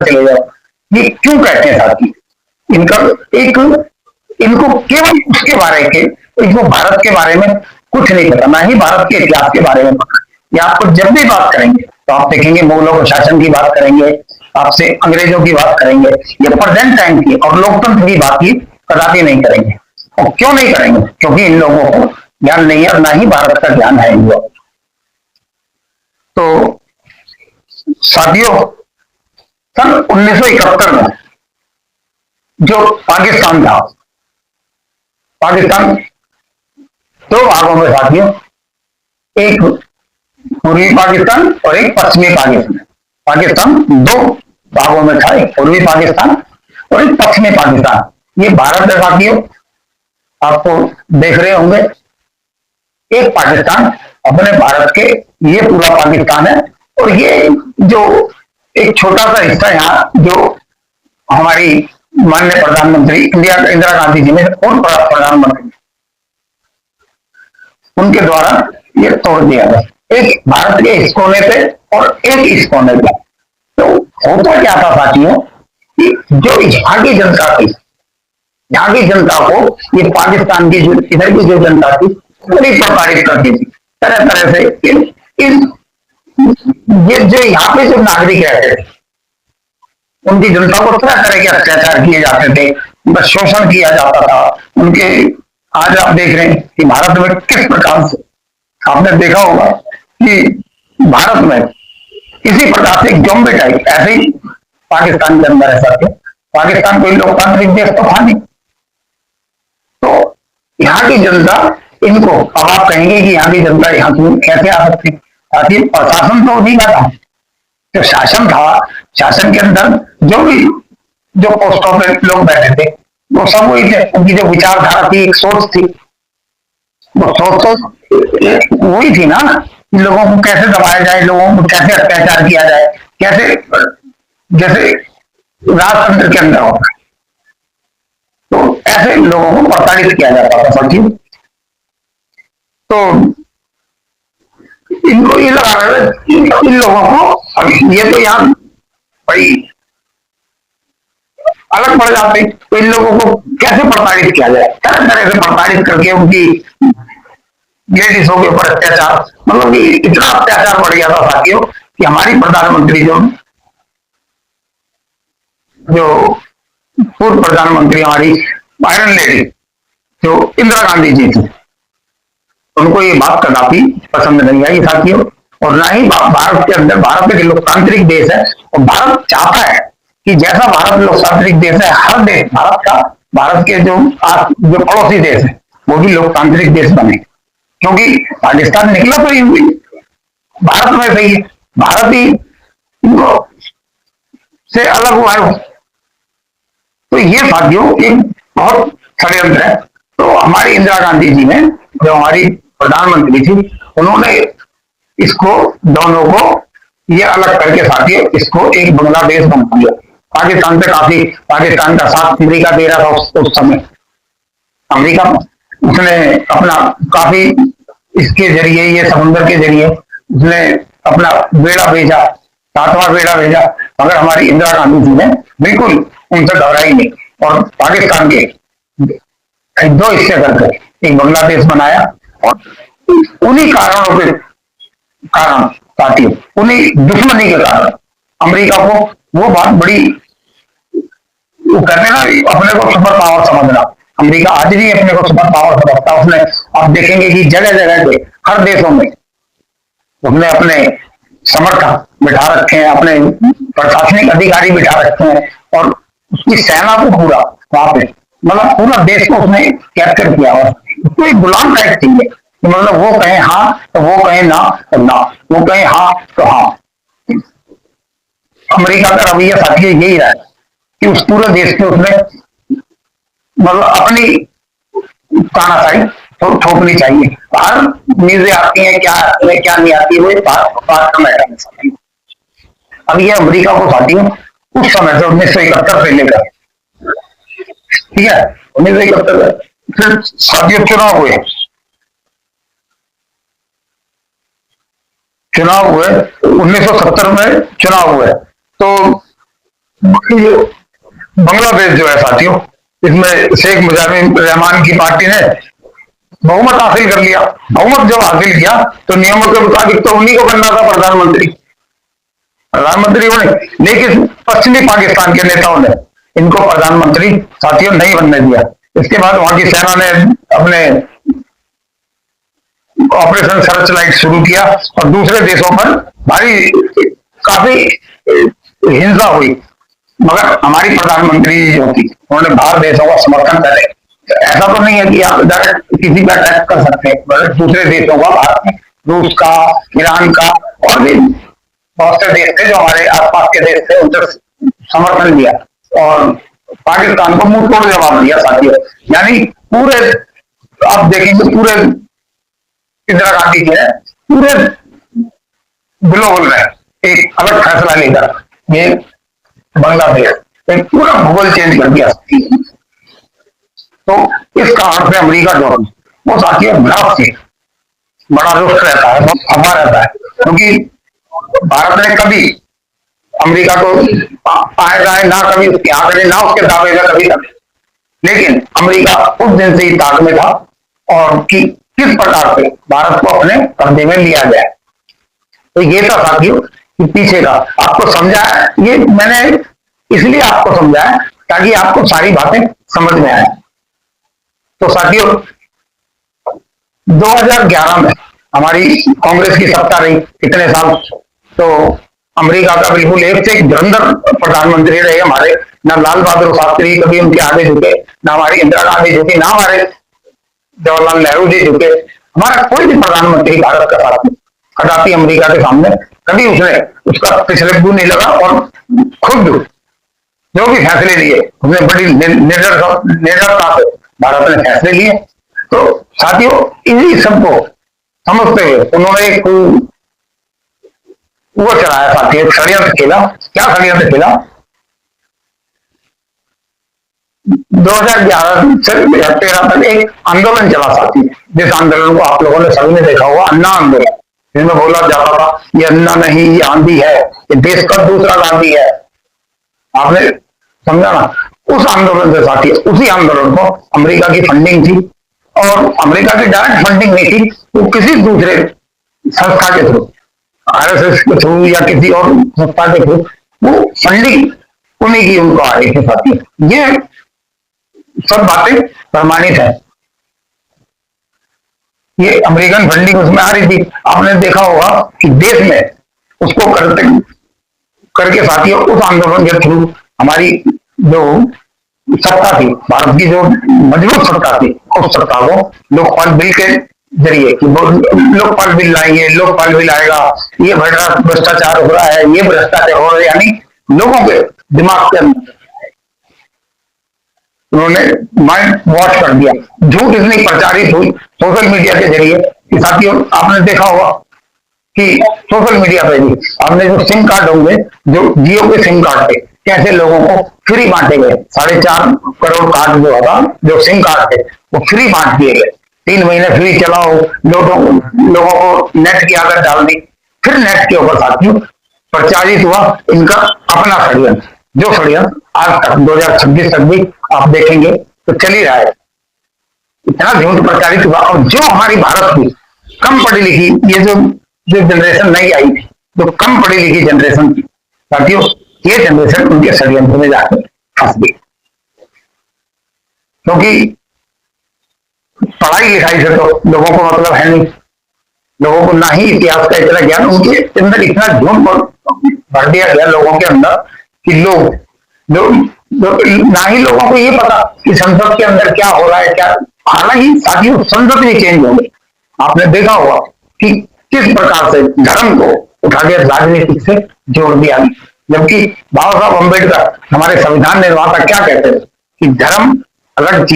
चले जाओ। ये क्यों कहते हैं साथी? इनका एक, इनको केवल उसके बारे के, इनको भारत के बारे में कुछ नहीं पता, ना ही भारत के इतिहास के बारे में पता। या आपको जब भी बात करेंगे तो आप देखेंगे मुगलों के शासन की बात करेंगे, आपसे अंग्रेजों की बात करेंगे, ये प्रेजेंट टाइम की और लोकतंत्र की बात ही कदापि नहीं करेंगे। और क्यों नहीं करेंगे? क्योंकि इन लोगों को ज्ञान नहीं है और ना ही भारत का ज्ञान है इन लोगों। तो साथियों, सन 1971 में जो पाकिस्तान था, पाकिस्तान दो भागों में साथियों, एक पूर्वी पाकिस्तान और एक पश्चिमी पाकिस्तान। पाकिस्तान दो भागों में था, एक पूर्वी पाकिस्तान और एक पश्चिमी पाकिस्तान। ये भारत है साथियों, आपको देख रहे होंगे। एक पाकिस्तान अपने भारत के, ये पूरा पाकिस्तान है, और ये जो एक छोटा सा हिस्सा यहाँ जो हमारी माननीय प्रधानमंत्री इंदिरा गांधी जी ने और प्रधानमंत्री उनके द्वारा ये तोड़ दिया गया, एक भारत के इस कोने पे और एक इस कोने पे। तो होता क्या था साथियों कि जो यहाँ की जनता थी, यहाँ की जनता को ये पाकिस्तान की जो इधर की जो जनता थी बड़ी प्रताड़ित करती थी तरह तरह से। ये जो यहाँ पे जो नागरिक रहते थे उनकी जनता को तरह तरह के अत्याचार किए जाते थे, उनका शोषण किया जाता था उनके। आज आप देख रहे हैं कि भारत में किस प्रकार से, आपने देखा होगा कि भारत में इसी प्रकार से जॉम्बे टाइप ऐसे ही पाकिस्तान के अंदर ऐसा थे। पाकिस्तान कोई लोकतांत्रिक देश तो था नहीं। तो यहाँ की जनता, इनको अब आप कहेंगे कि यहाँ की जनता यहाँ कैसे आ सकती, ताकि प्रशासन तो उन्हीं का था। जो शासन था, शासन के अंदर जो भी जो पोस्टों पे लोग बैठे थे वो सब वही थे। उनकी जो विचारधारा थी, एक सोच थी, वो सोच तो वही थी ना कि लोगों को कैसे दबाया जाए, लोगों को कैसे अत्याचार किया जाए, कैसे, जैसे राजतंत्र के अंदर होता है तो ऐसे लोगों को प्रताड़ित किया जाता था साथियों। तो इनको ये लगा रहा है इन लोगों को, ये तो यहाँ भाई अलग पड़ जाते, तो इन लोगों को कैसे प्रताड़ित किया जाए, तरह तरह से प्रताड़ित करके उनकी लेडीजों के ऊपर अत्याचार, मतलब कि इतना अत्याचार बढ़ गया था साथियों कि हमारी प्रधानमंत्री जो पूर्व प्रधानमंत्री हमारी आयरन लेडी जो इंदिरा गांधी जी थी, उनको ये बात कदापि पसंद नहीं आई साथियों। और ना ही भारत के अंदर, भारत एक लोकतांत्रिक देश है और भारत चाहता है कि जैसा भारत लोकतांत्रिक देश है, हर देश भारत का, भारत के जो पड़ोसी देश है वो भी लोकतांत्रिक देश बने। क्योंकि पाकिस्तान निकला तो भारत में सही है, भारत ही इनको से अलग हुआ है। तो ये साथियों एक बहुत षड्यंत्र है। तो हमारी इंदिरा गांधी जी ने, जो हमारी प्रधानमंत्री थी, उन्होंने इसको दोनों को ये अलग करके साथियों इसको एक बांग्लादेश बना दिया। पाकिस्तान से काफी, पाकिस्तान का साथ अमेरिका दे रहा था उस समय। अमेरिका उसने अपना काफी इसके जरिए, ये समुद्र के जरिए उसने अपना बेड़ा भेजा, सातवां बेड़ा भेजा, मगर हमारी इंदिरा गांधी जी ने बिल्कुल उनसे घबराई नहीं और पाकिस्तान के दो हिस्से करके एक बांग्लादेश बनाया। और उन्हीं कारणों के कारण साथियों, उन्हीं दुश्मनी के कारण अमेरिका को वो बात बड़ी, वो कहते ना अपने को सुपर पावर समझना, अमेरिका आज भी अपने को सुपर पावर समझता है। उसने, आप देखेंगे कि जगह जगह पे हर देशों में उसने अपने समर्थक बिठा रखे हैं, अपने प्रशासनिक अधिकारी बिठा रखे हैं और उसकी सेना को पूरा वहां पे, मतलब पूरा देश को उसने कैप्चर किया। और उसको एक गुलाम टाइप चाहिए, मतलब वो कहे हाँ तो वो कहे ना तो ना, वो कहे हाँ तो हाँ। अमेरिका का रवैया साथियों यही रहा है कि उस पूरे देश के उसने मतलब अपनी तानाशाही तो ठोकनी चाहिए। बाहर न्यूज़ें आती हैं, क्या क्या नहीं आती है, वो बात का मैटर है। अब ये अमेरिका को साथियों उस समय से 1971 से लेकर, ठीक है, 1971 फिर साथियों चुनाव हुए, चुनाव हुए 1970 में चुनाव हुए। तो ये बांग्लादेश जो है साथियों, इसमें शेख मुजीबुर रहमान की पार्टी ने बहुमत हासिल कर लिया। बहुमत जब हासिल किया तो नियमों के मुताबिक तो उन्हीं को बनना था प्रधानमंत्री। प्रधानमंत्री बने, लेकिन पश्चिमी पाकिस्तान के नेताओं ने इनको प्रधानमंत्री साथियों नहीं बनने दिया। इसके बाद वहां की सेना ने अपने ऑपरेशन सर्च लाइट शुरू किया और दूसरे देशों पर भारी काफी हिंसा हुई। मगर हमारी प्रधानमंत्री जो थी उन्होंने बाहर देशों का समर्थन करे। ऐसा तो नहीं है कि आप डायरेक्ट किसी पर अटैक कर सकते हैं, दूसरे देशों का, भारत में रूस का, ईरान का और भी बहुत से देश थे जो हमारे आसपास के देश थे, उनसे समर्थन दिया और पाकिस्तान को मुंह तोड़ जवाब दिया साथियों। यानी पूरे आप देखेंगे पूरे इंदिरा गांधी जी ने पूरे ग्लोबल में एक अलग फैसला लेकर ये बांग्लादेश एक पूरा भूगोल चेंज कर दिया। तो इस कारण से अमेरिका जो वो साथियों ग्राफ से बड़ा रुख रहता है, बहुत खफा रहता है, क्योंकि भारत ने कभी अमेरिका को आएगा ना, कभी उसके आंकड़े ना उसके दावे में कभी तक, लेकिन अमेरिका उस दिन से ही ताक में था और कि किस प्रकार से भारत को अपने कब्जे में लिया जाए। तो ये था साथियों कि पीछे का आपको समझाया, ये मैंने इसलिए आपको समझाया ताकि आपको सारी बातें समझ में आए। तो साथियों 2011 में हमारी कांग्रेस की सत्ता रही कितने साल, तो अमेरिका का बिल्कुल एक से एक धुरंधर प्रधानमंत्री रहे हमारे। ना लाल बहादुर शास्त्री कभी उनके आगे झुके, ना हमारी इंदिरा गांधी झुकी, ना हमारे जवाहरलाल नेहरू जी झुके। हमारा कोई भी प्रधानमंत्री भारत का साथ कदापि अमेरिका के सामने कभी उसने उसका पिछले नहीं लगा और खुद जो भी फैसले लिए उसने बड़ी निर्भरता से भारत ने फैसले लिए। तो साथियों इन्हीं सबको समझते हुए उन्होंने एक वो चलाया साथियों, षड्यंत्र खेला। क्या षड्यंत्र खेला? 2011 से 2013 तक एक आंदोलन चला साथी, जिस आंदोलन को आप लोगों ने सभी ने देखा होगा, अन्ना आंदोलन, जिसमें बोला जाता था ये अन्ना नहीं ये आंधी है, ये देश का दूसरा गांधी है। आपने समझा ना? उस आंदोलन से साथी, उसी आंदोलन को अमेरिका की फंडिंग थी और अमेरिका की डायरेक्ट फंडिंग नहीं थी, वो किसी दूसरे संस्था के थ्रू, आरएसएस के थ्रू या किसी और संस्था के थ्रू वो फंडिंग उन्हीं की उनको आ रही थी साथी। ये सब बातें प्रमाणित है, ये अमेरिकन फंडिंग उसमें आ रही थी। आपने देखा होगा कि देश में उसको करके साथियों उस आंदोलन के थ्रू हमारी जो सत्ता थी, भारत की जो मजबूत सत्ता थी, उस सत्ता को लोकपाल बिल के जरिए कि लोकपाल बिल लाएंगे, लोकपाल बिल आएगा, ये भ्रष्टाचार हो रहा है, ये भ्रष्टाचार हो रहा है, यानी लोगों के दिमाग के अंदर उन्होंने माइंड वॉश कर दिया। झूठ इतनी प्रचारित हुई सोशल मीडिया के जरिए कि साथियों आपने देखा होगा कि सोशल मीडिया पे भी आपने जो सिम कार्ड होंगे, जो जियो के सिम कार्ड थे, कैसे लोगों को फ्री बांटे गए। 4.5 करोड़ कार्ड जो होगा, जो सिम कार्ड थे वो फ्री बांट दिए गए। 3 महीने फ्री चलाओ, लोगों को नेट की आदत डाल दी। फिर नेट के ऊपर साथियों प्रचारित हुआ इनका अपना षड्यंत्र, जो षड्यंत्र आज तक 2026 तक भी आप देखेंगे तो चल ही रहा है। इतना झूठ प्रचारित हुआ और जो हमारी भारत की कम पढ़ी लिखी ये जो जनरेशन नहीं आई थी, जो कम पढ़ी लिखी जनरेशन थी साथियों, ये जनरेशन उनके षड्यंत्र में जाकर फंस गई। क्योंकि पढ़ाई लिखाई से तो लोगों को मतलब है नहीं, लोगों को ना ही इतिहास का इतना ज्ञान, उनके अंदर इतना झूठ भर दिया गया लोगों के अंदर कि लोग ना ही लोगों को ये पता कि संसद के अंदर क्या हो रहा है, क्या। हालांकि साथियों संसद भी चेंज हो गई। आपने देखा होगा कि किस प्रकार से धर्म को उठा के राजनीतिक से जोड़ दिया, जबकि बाबा साहब अम्बेडकर हमारे संविधान निर्माता क्या कहते थे कि धर्म अलग चीज